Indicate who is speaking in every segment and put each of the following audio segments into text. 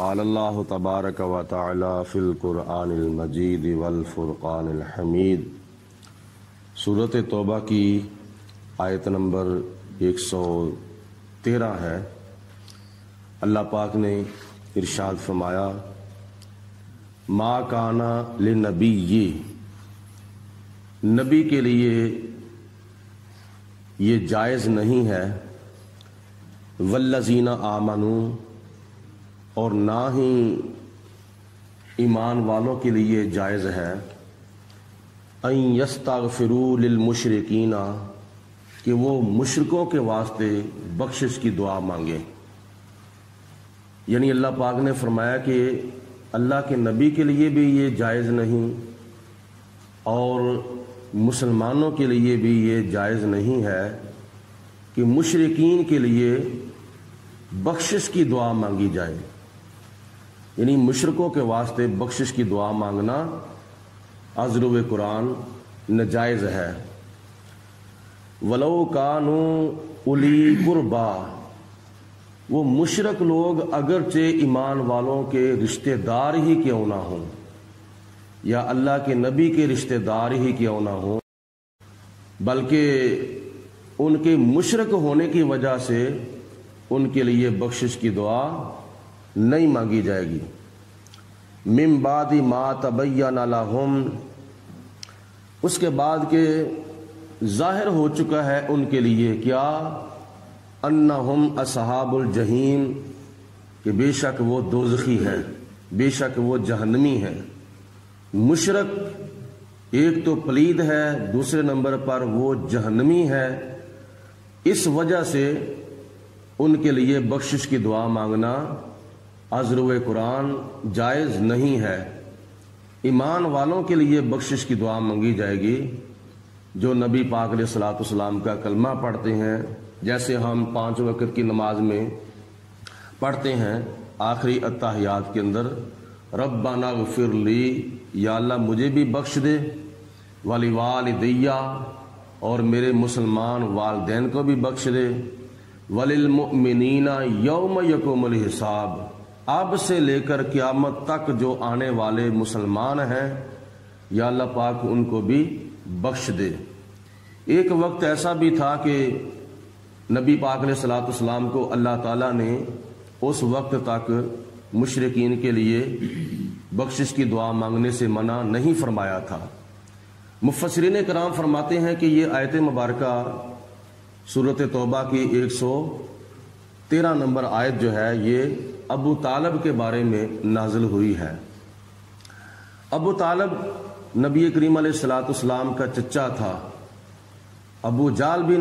Speaker 1: قال اللہ تبارک و تعالی فی القرآن المجید والفرقان الحمید۔ سورۃ توبہ کی آیت نمبر 113 ہے۔ اللہ پاک نے ارشاد فرمایا ما کانا لنبی، نبی کے لیے یہ جائز نہیں ہے، والذین آمنوا، اور نہ ہی ایمان والوں کے لیے جائز ہے، ان یستغفروا للمشرکین، کہ وہ مشرکوں کے واسطے بخشش کی دعا مانگیں۔ یعنی اللہ پاک نے فرمایا کہ اللہ کے نبی کے لیے بھی یہ جائز نہیں اور مسلمانوں کے لیے بھی یہ جائز نہیں ہے کہ مشرکین کے لیے بخشش کی دعا مانگی جائے۔ یعنی مشرکوں کے واسطے بخشش کی دعا مانگنا از روئے قرآن ناجائز ہے۔ ولو کانوا اولی قربا، وہ مشرک لوگ اگرچہ ایمان والوں کے رشتہ دار ہی کیوں نہ ہوں، یا اللہ کے نبی کے رشتہ دار ہی کیوں نہ ہوں، بلکہ ان کے مشرک ہونے کی وجہ سے ان کے لیے بخشش کی دعا نہیں مانگی جائے گی۔ من بعد ما تبین لہم، اس کے بعد کہ ظاہر ہو چکا ہے ان کے لیے کیا، انہم اصحاب الجحیم، کہ بے شک وہ دوزخی ہیں، بے شک وہ جہنمی ہیں۔ مشرک ایک تو پلید ہے، دوسرے نمبر پر وہ جہنمی ہے، اس وجہ سے ان کے لیے بخشش کی دعا مانگنا از روئے قرآن جائز نہیں ہے۔ ایمان والوں کے لیے بخشش کی دعا مانگی جائے گی جو نبی پاک علیہ الصلوۃ والسلام کا کلمہ پڑھتے ہیں، جیسے ہم 5 وقت کی نماز میں پڑھتے ہیں آخری اتحیات کے اندر، ربنا اغفر لی، یا اللہ مجھے بھی بخش دے، ولوالدیہ، اور میرے مسلمان والدین کو بھی بخش دے، وللمؤمنین یوم یقوم الحساب، اب سے لے کر قیامت تک جو آنے والے مسلمان ہیں یا اللہ پاک ان کو بھی بخش دے۔ ایک وقت ایسا بھی تھا کہ نبی پاک علیہ الصلوۃ والسلام کو اللہ تعالیٰ نے اس وقت تک مشرکین کے لیے بخشش کی دعا مانگنے سے منع نہیں فرمایا تھا۔ مفسرین کرام فرماتے ہیں کہ یہ آیت مبارکہ سورۃ توبہ کی 113 نمبر آیت جو ہے یہ ابو طالب کے بارے میں نازل ہوئی ہے۔ ابو طالب نبی کریم علیہ الصلوۃ والسلام کا چچا تھا۔ ابو جال بھی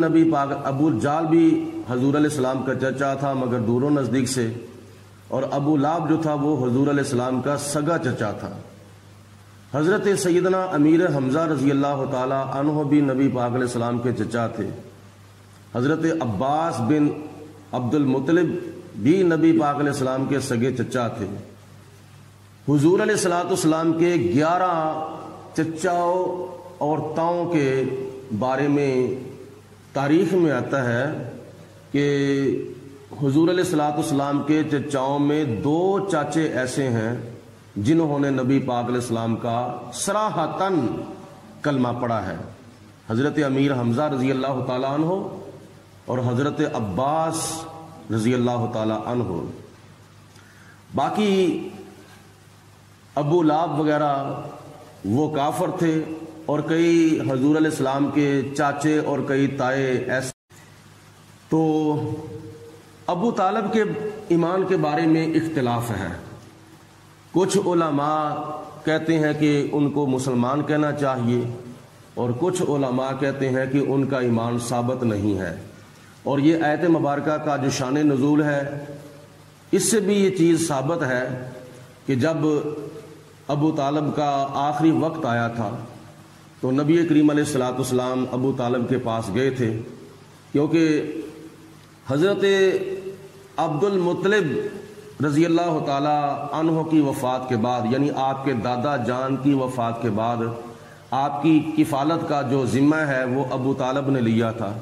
Speaker 1: حضور علیہ السلام کا چچا تھا مگر دور و نزدیک سے، اور ابو لہب جو تھا وہ حضور علیہ السلام کا سگا چچا تھا۔ حضرت سیدنا امیر حمزہ رضی اللہ تعالی عنہ بھی نبی پاک علیہ السلام کے چچا تھے۔ حضرت عباس بن عبد المطلب بھی نبی پاک علیہ السلام کے سگے چچا تھے۔ حضور علیہ الصلوۃ والسلام کے 11 چچاؤں اور تاؤں کے بارے میں تاریخ میں آتا ہے کہ حضور علیہ الصلوۃ والسلام کے چچاؤں میں 2 چاچے ایسے ہیں جنہوں نے نبی پاک علیہ السلام کا صراحتاً کلمہ پڑھا ہے، حضرت امیر حمزہ رضی اللہ تعالیٰ عنہ اور حضرت عباس رضی اللہ تعالیٰ عنہ۔ باقی ابو لہب وغیرہ وہ کافر تھے، اور کئی حضور علیہ السلام کے چاچے اور کئی تائے ایسے۔ تو ابو طالب کے ایمان کے بارے میں اختلاف ہے۔ کچھ علماء کہتے ہیں کہ ان کو مسلمان کہنا چاہیے، اور کچھ علماء کہتے ہیں کہ ان کا ایمان ثابت نہیں ہے۔ اور یہ آیت مبارکہ کا جو شان نزول ہے اس سے بھی یہ چیز ثابت ہے کہ جب ابو طالب کا آخری وقت آیا تھا تو نبی کریم علیہ الصلوۃ والسلام ابو طالب کے پاس گئے تھے، کیونکہ حضرت عبد المطلب رضی اللہ تعالی عنہ کی وفات کے بعد، یعنی آپ کے دادا جان کی وفات کے بعد، آپ کی کفالت کا جو ذمہ ہے وہ ابو طالب نے لیا تھا۔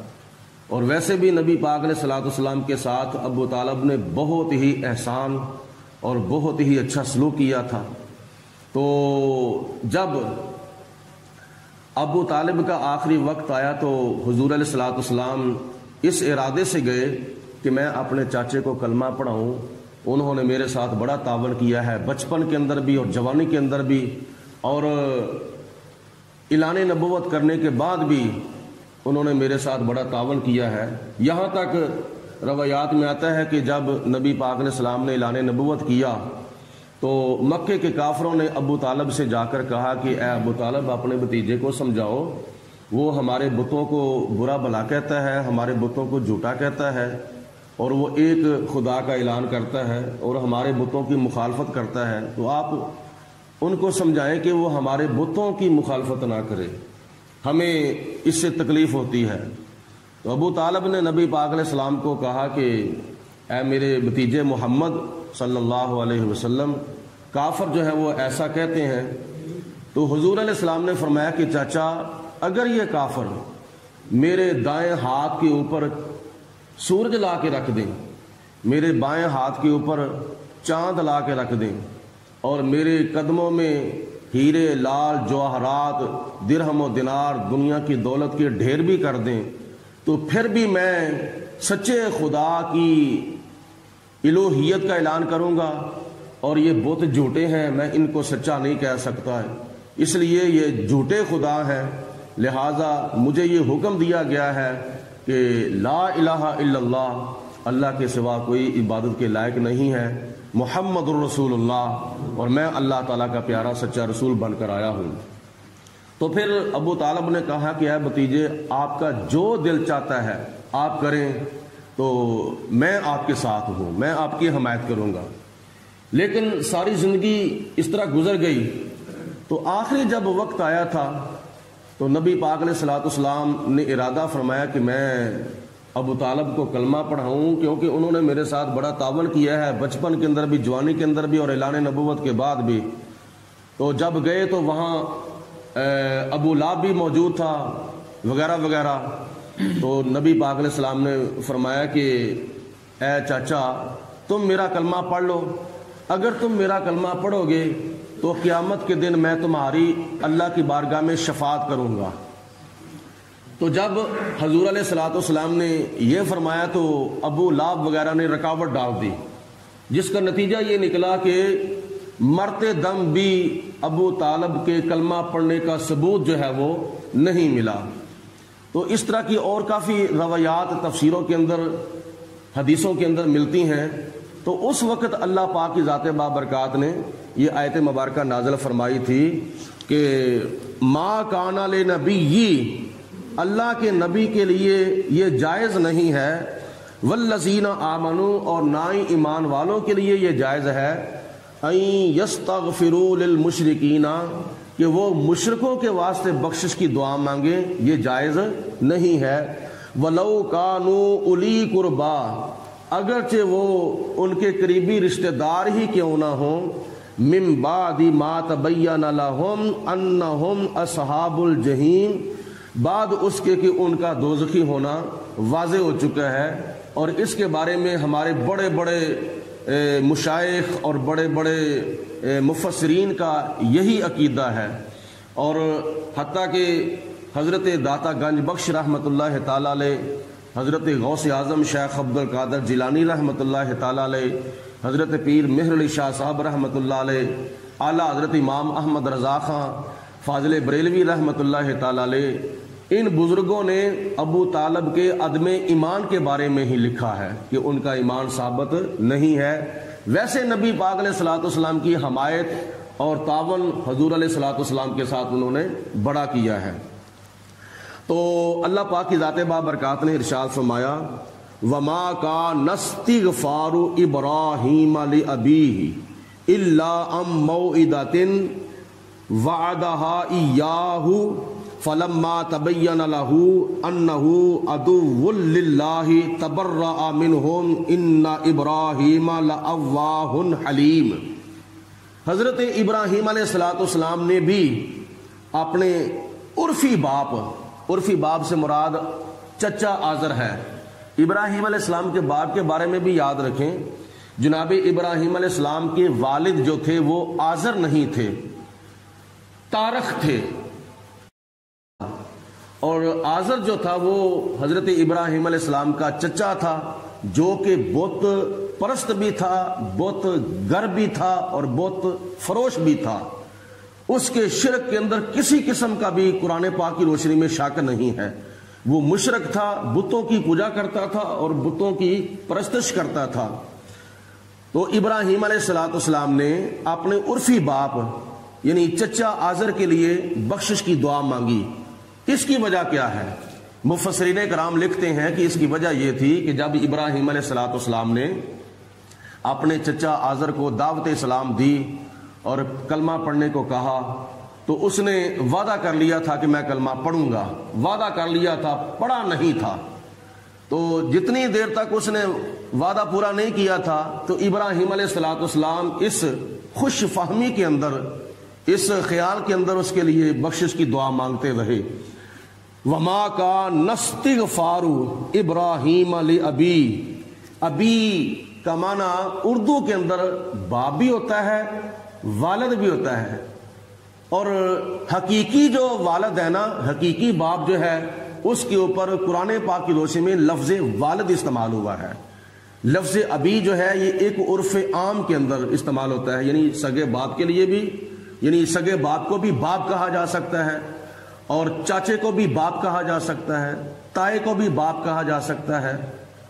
Speaker 1: اور ویسے بھی نبی پاک علیہ الصلوۃ والسلام کے ساتھ ابو طالب نے بہت ہی احسان اور بہت ہی اچھا سلوک کیا تھا۔ تو جب ابو طالب کا آخری وقت آیا تو حضور علیہ الصلوۃ والسلام اس ارادے سے گئے کہ میں اپنے چاچے کو کلمہ پڑھاؤں۔ انہوں نے میرے ساتھ بڑا تعاون کیا ہے، بچپن کے اندر بھی اور جوانی کے اندر بھی، اور اعلان نبوت کرنے کے بعد بھی انہوں نے میرے ساتھ بڑا تعاون کیا ہے۔ یہاں تک روایات میں آتا ہے کہ جب نبی پاک علیہ السلام نے اعلان نبوت کیا تو مکے کے کافروں نے ابو طالب سے جا کر کہا کہ اے ابو طالب، اپنے بھتیجے کو سمجھاؤ، وہ ہمارے بتوں کو برا بھلا کہتا ہے، ہمارے بتوں کو جھوٹا کہتا ہے، اور وہ ایک خدا کا اعلان کرتا ہے اور ہمارے بتوں کی مخالفت کرتا ہے، تو آپ ان کو سمجھائیں کہ وہ ہمارے بتوں کی مخالفت نہ کرے، ہمیں اس سے تکلیف ہوتی ہے۔ تو ابو طالب نے نبی پاک علیہ السلام کو کہا کہ اے میرے بھتیجے محمد صلی اللہ علیہ وسلم، کافر جو ہے وہ ایسا کہتے ہیں۔ تو حضور علیہ السلام نے فرمایا کہ چاچا، اگر یہ کافر میرے دائیں ہاتھ کے اوپر سورج لا کے رکھ دیں، میرے بائیں ہاتھ کے اوپر چاند لا کے رکھ دیں، اور میرے قدموں میں ہیرے لال جواہرات درہم و دینار دنیا کی دولت کے ڈھیر بھی کر دیں، تو پھر بھی میں سچے خدا کی الوہیت کا اعلان کروں گا، اور یہ بت جھوٹے ہیں، میں ان کو سچا نہیں کہہ سکتا ہے، اس لیے یہ جھوٹے خدا ہیں، لہٰذا مجھے یہ حکم دیا گیا ہے کہ لا الہ الا اللہ، اللہ کے سوا کوئی عبادت کے لائق نہیں ہے، محمد الرسول اللہ، اور میں اللہ تعالیٰ کا پیارا سچا رسول بن کر آیا ہوں۔ تو پھر ابو طالب نے کہا کہ اے بھتیجے، آپ کا جو دل چاہتا ہے آپ کریں، تو میں آپ کے ساتھ ہوں، میں آپ کی حمایت کروں گا۔ لیکن ساری زندگی اس طرح گزر گئی، تو آخری جب وقت آیا تھا تو نبی پاک علیہ الصلوۃ والسلام نے ارادہ فرمایا کہ میں ابو طالب کو کلمہ پڑھاؤں، کیونکہ انہوں نے میرے ساتھ بڑا تعاون کیا ہے، بچپن کے اندر بھی، جوانی کے اندر بھی، اور اعلان نبوت کے بعد بھی۔ تو جب گئے تو وہاں ابو لہب بھی موجود تھا وغیرہ وغیرہ۔ تو نبی پاک علیہ السلام نے فرمایا کہ اے چاچا، تم میرا کلمہ پڑھ لو، اگر تم میرا کلمہ پڑھو گے تو قیامت کے دن میں تمہاری اللہ کی بارگاہ میں شفاعت کروں گا۔ تو جب حضور علیہ الصلوۃ والسلام نے یہ فرمایا تو ابو لہب وغیرہ نے رکاوٹ ڈال دی، جس کا نتیجہ یہ نکلا کہ مرتے دم بھی ابو طالب کے کلمہ پڑھنے کا ثبوت جو ہے وہ نہیں ملا۔ تو اس طرح کی اور کافی روایات تفسیروں کے اندر، حدیثوں کے اندر ملتی ہیں۔ تو اس وقت اللہ پاک کی ذات بابرکات نے یہ آیت مبارکہ نازل فرمائی تھی کہ ما کان لنبی، اللہ کے نبی کے لیے یہ جائز نہیں ہے، والذین آمنوا، اور نہ ہی ایمان والوں کے لیے یہ جائز ہے، ان یستغفروا للمشرکین، کہ وہ مشرکوں کے واسطے بخشش کی دعا مانگیں، یہ جائز نہیں ہے۔ ولو کانوا اولی قربا، اگرچہ وہ ان کے قریبی رشتہ دار ہی کیوں نہ ہوں، من بعد ما تبین لہم انہم اصحاب الجحیم، بعد اس کے کہ ان کا دوزخی ہونا واضح ہو چکا ہے۔ اور اس کے بارے میں ہمارے بڑے بڑے مشائخ اور بڑے بڑے مفسرین کا یہی عقیدہ ہے، اور حتیٰ کہ حضرت داتا گنج بخش رحمۃ اللہ تعالیٰ علیہ، حضرت غوث اعظم شیخ عبد القادر جیلانی رحمۃ اللہ تعالیٰ علیہ، حضرت پیر مہر علی شاہ صاحب رحمۃ اللہ علیہ، اعلیٰ حضرت امام احمد رضا خان فاضل بریلوی رحمۃ اللہ تعالیٰ علیہ، ان بزرگوں نے ابو طالب کے عدم ایمان کے بارے میں ہی لکھا ہے کہ ان کا ایمان ثابت نہیں ہے۔ ویسے نبی پاک علیہ الصلوۃ والسلام کی حمایت اور تعاون حضور علیہ الصلوۃ والسلام کے ساتھ انہوں نے بڑا کیا ہے۔ تو اللہ پاک کی ذات بابرکات نے ارشاد فرمایا وما کان استغفار ابراہیم لابیہ الا عن موعدۃ وعدها ایاہ فلما تبین لہ انہ عدو للہ تبرأ منہم ان ابراہیم لأواہ حلیم۔ حضرت ابراہیم علیہ السلام نے بھی اپنے عرفی باپ سے مراد چچا آزر ہے۔ ابراہیم علیہ السلام کے باپ کے بارے میں بھی یاد رکھیں، جناب ابراہیم علیہ السلام کے والد جو تھے وہ آزر نہیں تھے، تارخ تھے، اور آزر جو تھا وہ حضرت ابراہیم علیہ السلام کا چچا تھا، جو کہ بت پرست بھی تھا، بت گر بھی تھا اور بت فروش بھی تھا۔ اس کے شرک کے اندر کسی قسم کا بھی قرآن پاک کی روشنی میں شک نہیں ہے۔ وہ مشرک تھا، بتوں کی پوجا کرتا تھا اور بتوں کی پرستش کرتا تھا۔ تو ابراہیم علیہ السلام نے اپنے عرفی باپ یعنی چچا آزر کے لیے بخشش کی دعا مانگی۔ اس کی وجہ کیا ہے؟ مفسرین کرام لکھتے ہیں کہ اس کی وجہ یہ تھی کہ جب ابراہیم علیہ السلام نے اپنے چچا آزر کو دعوت اسلام دی اور کلمہ پڑھنے کو کہا تو اس نے وعدہ کر لیا تھا کہ میں کلمہ پڑھوں گا، وعدہ کر لیا تھا، پڑھا نہیں تھا۔ تو جتنی دیر تک اس نے وعدہ پورا نہیں کیا تھا تو ابراہیم علیہ السلام اس خوش فہمی کے اندر، اس خیال کے اندر اس کے لیے بخشش کی دعا مانگتے رہے۔ وما کان استغفار ابراہیم لابی، ابی کا معنی اردو کے اندر باپ بھی ہوتا ہے، والد بھی ہوتا ہے، اور حقیقی جو والد ہے نا، حقیقی باپ جو ہے، اس کے اوپر قرآن پاک کی روشنی میں لفظ والد استعمال ہوا ہے۔ لفظ ابی جو ہے یہ ایک عرف عام کے اندر استعمال ہوتا ہے، یعنی سگے باپ کے لیے بھی، یعنی سگے باپ کو بھی باپ کہا جا سکتا ہے، اور چاچے کو بھی باپ کہا جا سکتا ہے، تائے کو بھی باپ کہا جا سکتا ہے،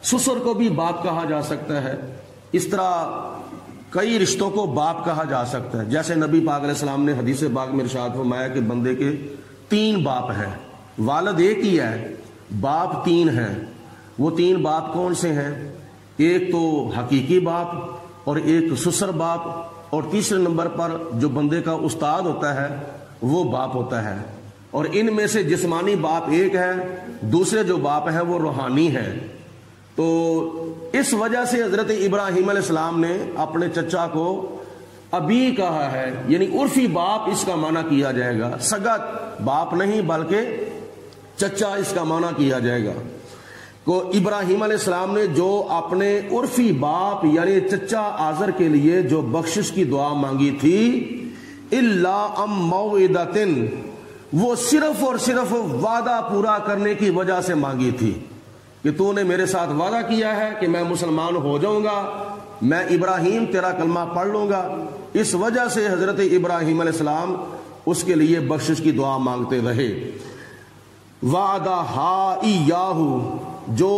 Speaker 1: سسر کو بھی باپ کہا جا سکتا ہے۔ اس طرح کئی رشتوں کو باپ کہا جا سکتا ہے۔ جیسے نبی پاک علیہ السلام نے حدیث پاک میں ارشاد فرمایا کہ بندے کے 3 باپ ہیں، والد ایک ہی ہے، باپ 3 ہیں۔ وہ 3 باپ کون سے ہیں؟ ایک تو حقیقی باپ، اور ایک سسر باپ، اور تیسرے نمبر پر جو بندے کا استاد ہوتا ہے وہ باپ ہوتا ہے۔ اور ان میں سے جسمانی باپ ایک ہے، دوسرے جو باپ ہیں وہ روحانی ہیں۔ تو اس وجہ سے حضرت ابراہیم علیہ السلام نے اپنے چچا کو ابی کہا ہے، یعنی عرفی باپ اس کا معنی کیا جائے گا، سگا باپ نہیں بلکہ چچا اس کا معنی کیا جائے گا۔ کو ابراہیم علیہ السلام نے جو اپنے عرفی باپ یعنی چچا آزر کے لیے جو بخشش کی دعا مانگی تھی، الا ام موعدۃ، وہ صرف اور صرف وعدہ پورا کرنے کی وجہ سے مانگی تھی کہ تو نے میرے ساتھ وعدہ کیا ہے کہ میں مسلمان ہو جاؤں گا، میں ابراہیم تیرا کلمہ پڑھ لوں گا۔ اس وجہ سے حضرت ابراہیم علیہ السلام اس کے لیے بخشش کی دعا مانگتے رہے۔ وعدہ ہا ایاہو، جو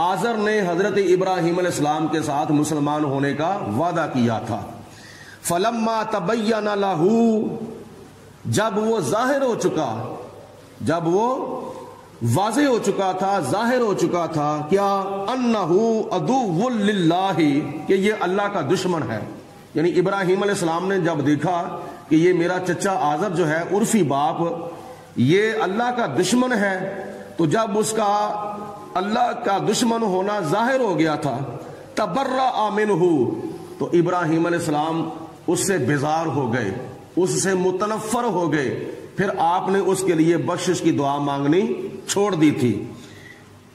Speaker 1: آزر نے حضرت ابراہیم علیہ السلام کے ساتھ مسلمان ہونے کا وعدہ کیا تھا۔ فلما تبین لہ، جب وہ ظاہر ہو چکا، جب وہ واضح ہو چکا تھا، ظاہر ہو چکا تھا، کیا انہ عدو للہ، کہ یہ اللہ کا دشمن ہے۔ یعنی ابراہیم علیہ السلام نے جب دیکھا کہ یہ میرا چچا آزر جو ہے عرفی باپ یہ اللہ کا دشمن ہے، تو جب اس کا اللہ کا دشمن ہونا ظاہر ہو گیا تھا، تبرأ منہ، تو ابراہیم علیہ السلام اس سے بیزار ہو گئے، اس سے متنفر ہو گئے۔ پھر آپ نے اس کے لیے بخشش کی دعا مانگنی چھوڑ دی تھی۔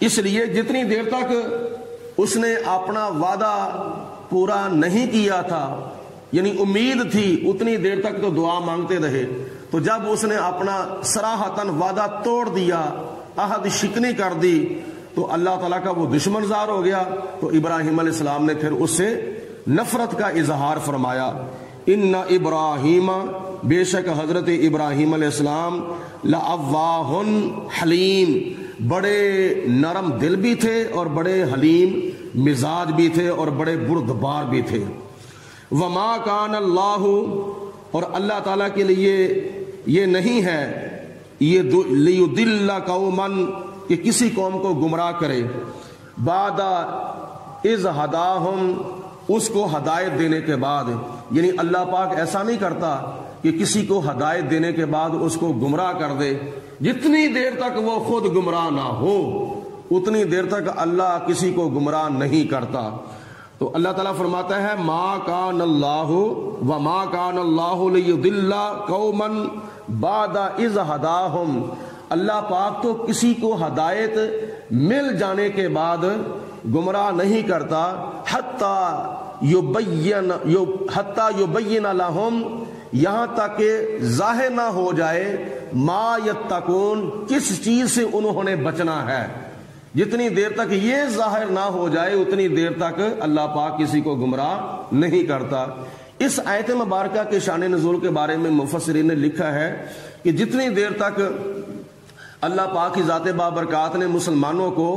Speaker 1: اس لیے جتنی دیر تک اس نے اپنا وعدہ پورا نہیں کیا تھا، یعنی امید تھی، اتنی دیر تک تو دعا مانگتے رہے۔ تو جب اس نے اپنا صراحتاً وعدہ توڑ دیا، عہد شکنی کر دی، تو اللہ تعالیٰ کا وہ دشمن ظاہر ہو گیا۔ تو ابراہیم علیہ السلام نے پھر اس سے نفرت کا اظہار فرمایا۔ ان ابراہیم، بے شک حضرت ابراہیم علیہ السلام، لأواہ حلیم، بڑے نرم دل بھی تھے اور بڑے حلیم مزاج بھی تھے اور بڑے بردبار بھی تھے۔ وما کان اللہ، اور اللہ تعالیٰ کے لیے یہ نہیں ہے یہ لیضل قوما، کہ کسی قوم کو گمراہ کرے، بعد اذ ہداہم، اس کو ہدایت دینے کے بعد۔ یعنی اللہ پاک ایسا نہیں کرتا کہ کسی کو ہدایت دینے کے بعد اس کو گمراہ کر دے، جتنی دیر تک وہ خود گمراہ نہ ہو اتنی دیر تک اللہ کسی کو گمراہ نہیں کرتا۔ تو اللہ تعالیٰ فرماتا ہے ما کان اللہ وما کان اللہ لیضل قوما بعد اذ ہداہم، اللہ پاک تو کسی کو ہدایت مل جانے کے بعد گمراہ نہیں کرتا حتی یبین لہم، یہاں تک کہ ظاہر نہ ہو جائے ما یتقون، کس چیز سے انہوں نے بچنا ہے۔ جتنی دیر تک یہ ظاہر نہ ہو جائے اتنی دیر تک اللہ پاک کسی کو گمراہ نہیں کرتا۔ اس آیت مبارکہ کے شان نزول کے بارے میں مفسرین نے لکھا ہے کہ جتنی دیر تک اللہ پاک کی ذات بابرکات نے مسلمانوں کو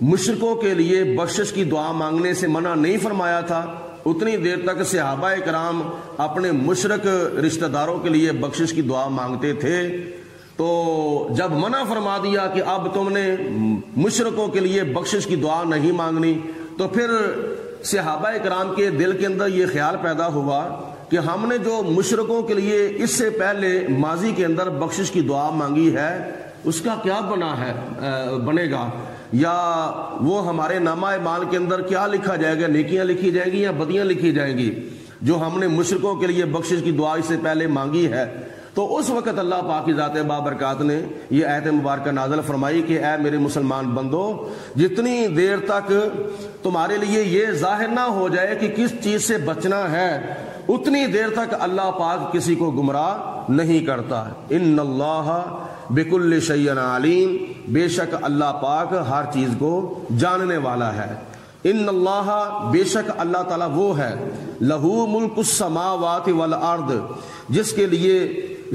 Speaker 1: مشرکوں کے لیے بخشش کی دعا مانگنے سے منع نہیں فرمایا تھا، اتنی دیر تک صحابہ کرام اپنے مشرک رشتہ داروں کے لیے بخشش کی دعا مانگتے تھے۔ تو جب منع فرما دیا کہ اب تم نے مشرکوں کے لیے بخشش کی دعا نہیں مانگنی، تو پھر صحابہ کرام کے دل کے اندر یہ خیال پیدا ہوا کہ ہم نے جو مشرکوں کے لیے اس سے پہلے ماضی کے اندر بخشش کی دعا مانگی ہے اس کا کیا بنے گا، یا وہ ہمارے نامہ اعمال کے اندر کیا لکھا جائے گا، نیکیاں لکھی جائیں گی یا بدیاں لکھی جائیں گی جو ہم نے مشرکوں کے لیے بخشش کی دعا اس سے پہلے مانگی ہے۔ تو اس وقت اللہ پاک کی ذات بابرکات نے یہ آیت مبارکہ نازل فرمائی کہ اے میرے مسلمان بندو، جتنی دیر تک تمہارے لیے یہ ظاہر نہ ہو جائے کہ کس چیز سے بچنا ہے اتنی دیر تک اللہ پاک کسی کو گمراہ نہیں کرتا۔ ان اللہ بکل شیء علیم، بے شک اللہ پاک ہر چیز کو جاننے والا ہے۔ ان اللہ، بے شک اللہ تعالیٰ وہ ہے، لہو ملک السماوات والارض، جس کے لیے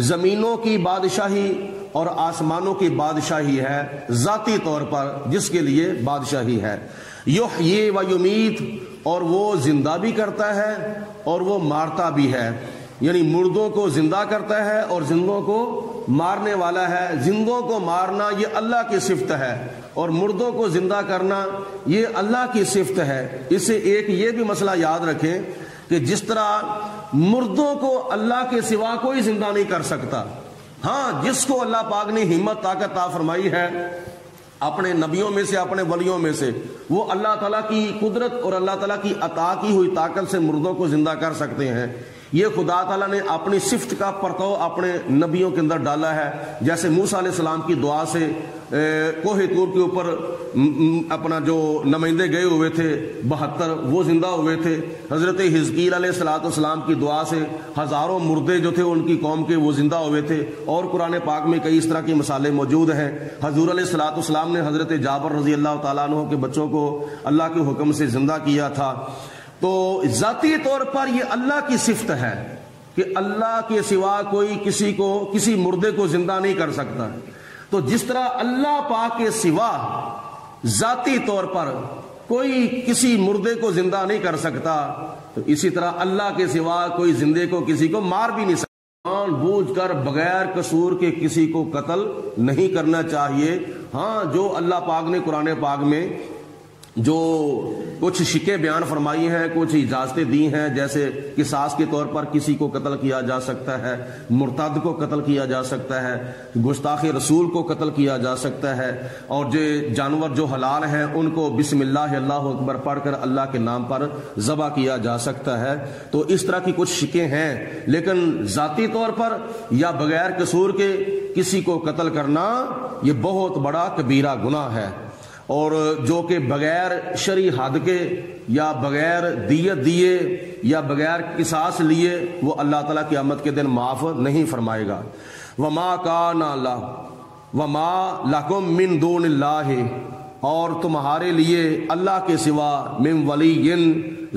Speaker 1: زمینوں کی بادشاہی اور آسمانوں کی بادشاہی ہے، ذاتی طور پر جس کے لیے بادشاہی ہے۔ یحیی و یمیت، اور وہ زندہ بھی کرتا ہے اور وہ مارتا بھی ہے، یعنی مردوں کو زندہ کرتا ہے اور زندوں کو مارنے والا ہے۔ زندوں کو مارنا یہ اللہ کی صفت ہے اور مردوں کو زندہ کرنا یہ اللہ کی صفت ہے۔ اس سے ایک یہ بھی مسئلہ یاد رکھیں کہ جس طرح مردوں کو اللہ کے سوا کوئی زندہ نہیں کر سکتا، ہاں جس کو اللہ پاک نے ہمت طاقت عطا فرمائی ہے اپنے نبیوں میں سے، اپنے ولیوں میں سے، وہ اللہ تعالیٰ کی قدرت اور اللہ تعالیٰ کی عطا کی ہوئی طاقت سے مردوں کو زندہ کر سکتے ہیں۔ یہ خدا تعالیٰ نے اپنی صفت کا پرتو اپنے نبیوں کے اندر ڈالا ہے، جیسے موسیٰ علیہ السلام کی دعا سے کوہ طور کے اوپر اپنا جو نمائندے گئے ہوئے تھے 72 وہ زندہ ہوئے تھے، حضرت حزقیل علیہ السلام کی دعا سے ہزاروں مردے جو تھے ان کی قوم کے وہ زندہ ہوئے تھے، اور قرآن پاک میں کئی اس طرح کی مثالیں موجود ہیں۔ حضور علیہ السلام نے حضرت جابر رضی اللہ تعالیٰ عنہ کے بچوں کو اللہ کے حکم سے زندہ کیا تھا۔ تو ذاتی طور پر یہ اللہ کی صفت ہے کہ اللہ کے سوا کوئی کسی مردے کو زندہ نہیں کر سکتا۔ تو جس طرح اللہ پاک کے سوا ذاتی طور پر کوئی کسی مردے کو زندہ نہیں کر سکتا، تو اسی طرح اللہ کے سوا کوئی زندے کو کسی کو مار بھی نہیں سکتا۔ جان بوجھ کر بغیر قصور کے کسی کو قتل نہیں کرنا چاہیے۔ ہاں جو اللہ پاک نے قرآن پاک میں جو کچھ شکیں بیان فرمائی ہیں، کچھ اجازتیں دی ہیں، جیسے قصاص کے طور پر کسی کو قتل کیا جا سکتا ہے، مرتد کو قتل کیا جا سکتا ہے، گستاخ رسول کو قتل کیا جا سکتا ہے، اور جو جانور جو حلال ہیں ان کو بسم اللہ اللہ اکبر پڑھ کر اللہ کے نام پر ذبح کیا جا سکتا ہے۔ تو اس طرح کی کچھ شکیں ہیں، لیکن ذاتی طور پر یا بغیر قصور کے کسی کو قتل کرنا یہ بہت بڑا کبیرہ گناہ ہے، اور جو کہ بغیر شرعی حد کے یا بغیر دیت دیے یا بغیر قصاص لیے وہ اللہ تعالیٰ قیامت کے دن معاف نہیں فرمائے گا۔ وما کان وما لکم من دون اللہ، اور تمہارے لیے اللہ کے سوا من ولی،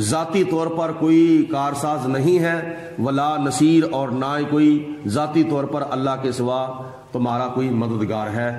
Speaker 1: ذاتی طور پر کوئی کارساز نہیں ہے، ولا نصیر، اور نہ کوئی ذاتی طور پر اللہ کے سوا تمہارا کوئی مددگار ہے۔